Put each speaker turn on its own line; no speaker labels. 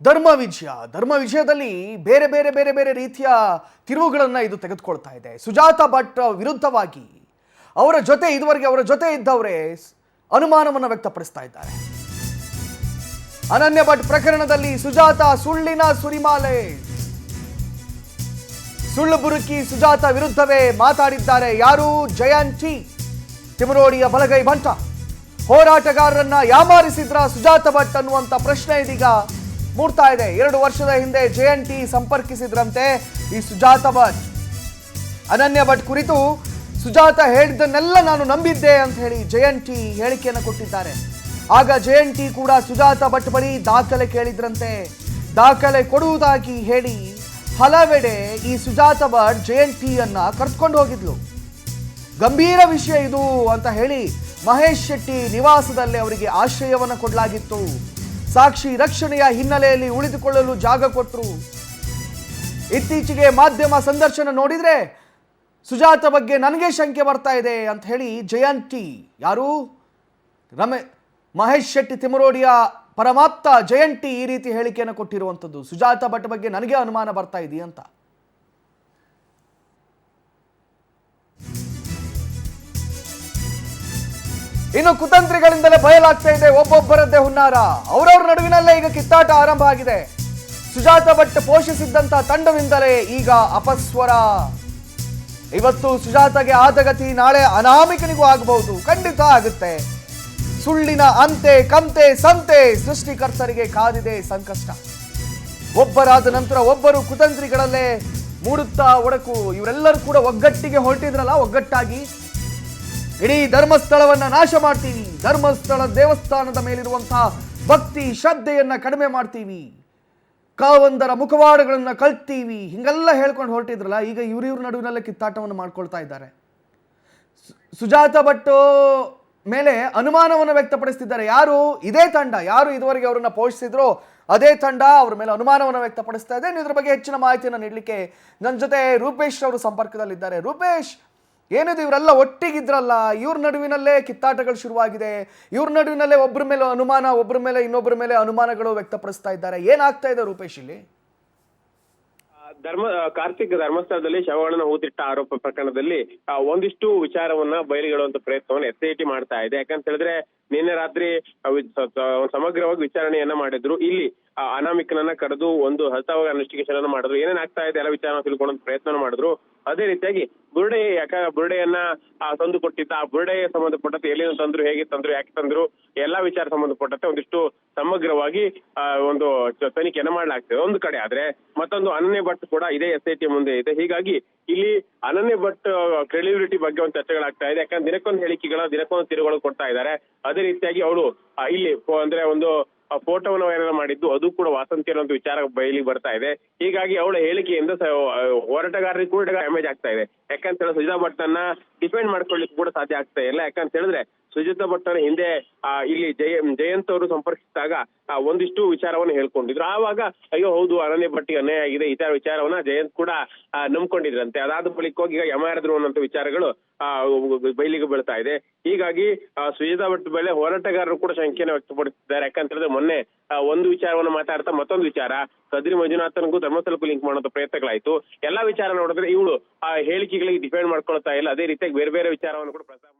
ಧರ್ಮ ವಿಜಯದಲ್ಲಿ ಬೇರೆ ಬೇರೆ ಬೇರೆ ಬೇರೆ ರೀತಿಯ ತಿರುವುಗಳನ್ನು ಇದು ತೆಗೆದುಕೊಳ್ತಾ ಇದೆ. ಸುಜಾತಾ ಭಟ್ ವಿರುದ್ಧವಾಗಿ ಅವರ ಜೊತೆ ಇದ್ದವರೇ ಅನುಮಾನವನ್ನು ವ್ಯಕ್ತಪಡಿಸ್ತಾ ಇದ್ದಾರೆ. ಅನನ್ಯ ಭಟ್ ಪ್ರಕರಣದಲ್ಲಿ ಸುಜಾತಾ ಸುಳ್ಳಿನ ಸುರಿಮಾಲೆ, ಸುಳ್ಳು ಬುರುಕಿ ಸುಜಾತಾ ವಿರುದ್ಧವೇ ಮಾತಾಡಿದ್ದಾರೆ. ಯಾರು? ಜಯಂತಿ ತಿಮರೋಡಿಯ ಬಲಗೈ ಬಂಟ. ಹೋರಾಟಗಾರರನ್ನ ಯಾಮಾರಿಸಿದ್ರ ಸುಜಾತಾ ಭಟ್ ಅನ್ನುವಂತ ಪ್ರಶ್ನೆ ಇದೀಗ ಮೂಡ್ತಾ ಇದೆ. 2 ವರ್ಷದ ಹಿಂದೆ ಜಯಂತಿ ಸಂಪರ್ಕಿಸಿದ್ರಂತೆ ಈ ಸುಜಾತಾ ಭಟ್. ಅನನ್ಯ ಭಟ್ ಕುರಿತು ಸುಜಾತಾ ಹೇಳಿದ್ದನ್ನೆಲ್ಲ ನಾನು ನಂಬಿದ್ದೆ ಅಂತ ಹೇಳಿ ಜಯಂತಿ ಹೇಳಿಕೆಯನ್ನು ಕೊಟ್ಟಿದ್ದಾರೆ. ಆಗ ಜಯಂತಿ ಕೂಡ ಸುಜಾತಾ ಭಟ್ ಬಳಿ ದಾಖಲೆ ಕೇಳಿದ್ರಂತೆ. ದಾಖಲೆ ಕೊಡುವುದಾಗಿ ಹೇಳಿ ಹಲವೆಡೆ ಈ ಸುಜಾತಾ ಭಟ್ ಜಯಂತಿಯನ್ನ ಕರೆದುಕೊಂಡು ಹೋಗಿದ್ಲು. ಗಂಭೀರ ವಿಷಯ ಇದು ಅಂತ ಹೇಳಿ ಮಹೇಶ್ ಶೆಟ್ಟಿ ನಿವಾಸದಲ್ಲೇ ಅವರಿಗೆ ಆಶ್ರಯವನ್ನು ಕೊಡಲಾಗಿತ್ತು. ಸಾಕ್ಷಿ ರಕ್ಷಣೆಯ ಹಿನ್ನೆಲೆಯಲ್ಲಿ ಉಳಿದುಕೊಳ್ಳಲು ಜಾಗ ಕೊಟ್ಟರು. ಇತ್ತೀಚೆಗೆ ಮಾಧ್ಯಮ ಸಂದರ್ಶನ ನೋಡಿದ್ರೆ ಸುಜಾತಾ ಬಗ್ಗೆ ನನಗೆ ಶಂಕೆ ಬರ್ತಾ ಇದೆ ಅಂತ ಹೇಳಿ ಜಯಂತಿ, ಯಾರು ಮಹೇಶ್ ಶೆಟ್ಟಿ ತಿಮರೋಡಿಯ ಪರಮಾಪ್ತ ಜಯಂತಿ ಈ ರೀತಿ ಹೇಳಿಕೆಯನ್ನು ಕೊಟ್ಟಿರುವಂಥದ್ದು. ಸುಜಾತಾ ಭಟ್ ಬಗ್ಗೆ ನನಗೆ ಅನುಮಾನ ಬರ್ತಾ ಇದೆಯಂತ. ಇನ್ನು ಕುತಂತ್ರಿಗಳಿಂದಲೇ ಬಯಲಾಗ್ತಾ ಇದೆ ಒಬ್ಬೊಬ್ಬರದ್ದೇ ಹುನ್ನಾರ. ಅವರವ್ರ ನಡುವಿನಲ್ಲೇ ಈಗ ಕಿತ್ತಾಟ ಆರಂಭ ಆಗಿದೆ. ಸುಜಾತಾ ಭಟ್ ಪೋಷಿಸಿದ್ದಂತ ತಂಡವಿಂದಲೇ ಈಗ ಅಪಸ್ವರ. ಇವತ್ತು ಸುಜಾತಾಗೆ ಆದಗತಿ, ನಾಳೆ ಅನಾಮಿಕನಿಗೂ ಆಗಬಹುದು, ಖಂಡಿತ ಆಗುತ್ತೆ. ಸುಳ್ಳಿನ ಅಂತೆ ಕಂತೆ ಸಂತೆ ಸೃಷ್ಟಿಕರ್ತರಿಗೆ ಕಾದಿದೆ ಸಂಕಷ್ಟ. ಒಬ್ಬರಾದ ನಂತರ ಒಬ್ಬರು ಕುತಂತ್ರಿಗಳಲ್ಲೇ ಮೂಡುತ್ತಾ ಒಡಕು. ಇವರೆಲ್ಲರೂ ಕೂಡ ಒಗ್ಗಟ್ಟಿಗೆ ಹೊರಟಿದ್ರಲ್ಲ, ಒಗ್ಗಟ್ಟಾಗಿ ಇಡೀ ಧರ್ಮಸ್ಥಳವನ್ನ ನಾಶ ಮಾಡ್ತೀವಿ, ಧರ್ಮಸ್ಥಳ ದೇವಸ್ಥಾನದ ಮೇಲಿರುವಂತಹ ಭಕ್ತಿ ಶ್ರದ್ಧೆಯನ್ನ ಕಡಿಮೆ ಮಾಡ್ತೀವಿ, ಕಾವಂದರ ಮುಖವಾಡಗಳನ್ನ ಕಳ್ತೀವಿ, ಹಿಂಗೆಲ್ಲ ಹೇಳ್ಕೊಂಡು ಹೊರಟಿದ್ರಲ್ಲ, ಈಗ ಇವ್ರ ನಡುವಿನಲ್ಲೇ ಕಿತ್ತಾಟವನ್ನು ಮಾಡ್ಕೊಳ್ತಾ ಇದ್ದಾರೆ. ಸುಜಾತಾ ಭಟ್ ಮೇಲೆ ಅನುಮಾನವನ್ನು ವ್ಯಕ್ತಪಡಿಸ್ತಿದ್ದಾರೆ. ಯಾರು? ಇದೇ ತಂಡ, ಯಾರು ಇದುವರೆಗೆ ಅವರನ್ನ ಪೋಷಿಸಿದ್ರು ಅದೇ ತಂಡ ಅವ್ರ ಮೇಲೆ ಅನುಮಾನವನ್ನು ವ್ಯಕ್ತಪಡಿಸ್ತಾ ಇದೆ. ಇದ್ರ ಬಗ್ಗೆ ಹೆಚ್ಚಿನ ಮಾಹಿತಿಯನ್ನು ನೀಡಲಿಕ್ಕೆ ನನ್ನ ಜೊತೆ ರೂಪೇಶ್ ಅವರು ಸಂಪರ್ಕದಲ್ಲಿದ್ದಾರೆ. ರೂಪೇಶ್, ಏನಿದು ಇವರೆಲ್ಲ ಒಟ್ಟಿಗಿದ್ರಲ್ಲ, ಇವ್ರ ನಡುವಿನಲ್ಲೇ ಕಿತ್ತಾಟಗಳು ಶುರುವಾಗಿದೆ, ಇವ್ರ ನಡುವಿನಲ್ಲೇ ಒಬ್ಬರ ಮೇಲೆ ಅನುಮಾನ, ಒಬ್ಬರ ಮೇಲೆ ಇನ್ನೊಬ್ಬರ ಮೇಲೆ ಅನುಮಾನಗಳು ವ್ಯಕ್ತಪಡಿಸ್ತಾ ಇದ್ದಾರೆ. ಏನಾಗ್ತಾ ಇದೆ ರೂಪೇಶ್ ಇಲ್ಲಿ?
ಕಾರ್ತಿಕ್ ಧರ್ಮಸ್ಥಳದಲ್ಲಿ ಶವಗಳನ್ನು ಹೂತಿಟ್ಟ ಆರೋಪ ಪ್ರಕರಣದಲ್ಲಿ ಒಂದಿಷ್ಟು ವಿಚಾರವನ್ನ ಬಯಲಿಗೆಳುವಂತ ಪ್ರಯತ್ನವನ್ನು SIT ಮಾಡ್ತಾ ಇದೆ. ಯಾಕಂತ ಹೇಳಿದ್ರೆ ನಿನ್ನೆ ರಾತ್ರಿ ಸಮಗ್ರವಾಗಿ ವಿಚಾರಣೆಯನ್ನ ಮಾಡಿದ್ರು. ಇಲ್ಲಿ ಅನಾಮಿಕನನ್ನ ಕರೆದು ಒಂದು ಹಲತಾವಾಗ ಇನ್ವೆಸ್ಟಿಗೇಷನ್ ಅನ್ನು ಮಾಡಿದ್ರು. ಏನೇನ್ ಆಗ್ತಾ ಇದೆ ಎಲ್ಲ ವಿಚಾರ ತಿಳ್ಕೊಳ್ಳೋ ಪ್ರಯತ್ನ ಮಾಡಿದ್ರು. ಅದೇ ರೀತಿಯಾಗಿ ಬುರುಡೆಯನ್ನ ತಂದು ಕೊಟ್ಟಿದ್ದ, ಆ ಬುರುಡೆಗೆ ಸಂಬಂಧಪಟ್ಟಂತೆ ಎಲ್ಲಿಂದ ತಂದ್ರು, ಹೇಗೆ ತಂದ್ರು, ಯಾಕೆ ತಂದ್ರು, ಎಲ್ಲಾ ವಿಚಾರ ಸಂಬಂಧಪಟ್ಟಂತೆ ಒಂದಿಷ್ಟು ಸಮಗ್ರವಾಗಿ ಒಂದು ತನಿಖೆಯನ್ನ ಮಾಡಲಾಗ್ತದೆ ಒಂದು ಕಡೆ. ಆದ್ರೆ ಮತ್ತೊಂದು ಅನನ್ಯ ಭಟ್ ಕೂಡ ಇದೇ SIT ಮುಂದೆ ಇದೆ. ಹೀಗಾಗಿ ಇಲ್ಲಿ ಅನನ್ಯ ಭಟ್ ಕ್ರೆಡಿಬಿಲಿಟಿ ಬಗ್ಗೆ ಒಂದು ಚರ್ಚೆಗಳಾಗ್ತಾ ಇದೆ. ಯಾಕಂದ್ರೆ ದಿನಕ್ಕೊಂದು ತಿರುಗಳು ಕೊಡ್ತಾ ಇದ್ದಾರೆ. ಅದೇ ರೀತಿಯಾಗಿ ಅವಳು ಇಲ್ಲಿ ಅಂದ್ರೆ ಒಂದು ಫೋಟೋವನ್ನು ವೈರಲ್ ಮಾಡಿದ್ದು, ಅದು ಕೂಡ ವಾಸಂತಿ ಅನ್ನೋ ವಿಚಾರ ಬಯಲಿಗೆ ಬರ್ತಾ ಇದೆ. ಹೀಗಾಗಿ ಅವಳ ಹೇಳಿಕೆಯಿಂದ ಹೋರಾಟಗಾರರಿಗೆ ಕೂಡ ಡ್ಯಾಮೇಜ್ ಆಗ್ತಾ ಇದೆ. ಯಾಕಂತ ಹೇಳಿದ್ರೆ ಸುಜಾತಾ ಭಟ್ ಅನ್ನ ಡಿಪೆಂಡ್ ಮಾಡ್ಕೊಳ್ಳಿಕ್ಕೆ ಕೂಡ ಸಾಧ್ಯ ಆಗ್ತಾ ಇಲ್ಲ. ಯಾಕಂತ ಹೇಳಿದ್ರೆ ಸುಜಾತಾ ಭಟ್ ಹಿಂದೆ ಇಲ್ಲಿ ಜಯಂತ್ ಅವರು ಸಂಪರ್ಕಿಸಿದಾಗ ಒಂದಿಷ್ಟು ವಿಚಾರವನ್ನು ಹೇಳ್ಕೊಂಡಿದ್ರು. ಆವಾಗ ಅಯ್ಯೋ ಹೌದು ಅನನ್ಯ ಭಟ್ಟಿಗೆ ಅನ್ಯಾಯ ಆಗಿದೆ ಈ ತರ ವಿಚಾರವನ್ನ ಜಯಂತ್ ಕೂಡ ನಂಬ್ಕೊಂಡಿದ್ರಂತೆ. ಅದಾದ ಬಳಿಕ ಹೋಗಿ ಈಗ ಯಮಾರಿದ್ರು ಅನ್ನೋ ವಿಚಾರಗಳು ಬಯಲಿಗೆ ಬೀಳ್ತಾ ಇದೆ. ಹೀಗಾಗಿ ಸುಜಾತಾ ಭಟ್ ಮೇಲೆ ಹೋರಾಟಗಾರರು ಕೂಡ ಶಂಕೆಯನ್ನು ವ್ಯಕ್ತಪಡಿಸಿದ್ದಾರೆ. ಯಾಕಂತ ಹೇಳಿದ್ರೆ ಮೊನ್ನೆ ಒಂದು ವಿಚಾರವನ್ನು ಮಾತಾಡ್ತಾ ಮತ್ತೊಂದು ವಿಚಾರ ಕದ್ರಿ ಮಂಜುನಾಥನ್ಗೂ ಧರ್ಮಸ್ಥಳಕ್ಕೂ ಲಿಂಕ್ ಮಾಡೋ ಪ್ರಯತ್ನಗಳಾಯ್ತು. ಎಲ್ಲಾ ವಿಚಾರ ನೋಡಿದ್ರೆ ಇವಳು ಆ ಹೇಳಿಕೆಗಳಿಗೆ ಡಿಪೆಂಡ್ ಮಾಡ್ಕೊಳ್ತಾ ಇಲ್ಲ. ಅದೇ ರೀತಿಯಾಗಿ ಬೇರೆ ಬೇರೆ ವಿಚಾರವನ್ನು ಕೂಡ ಪ್ರಸ್ತಾಪ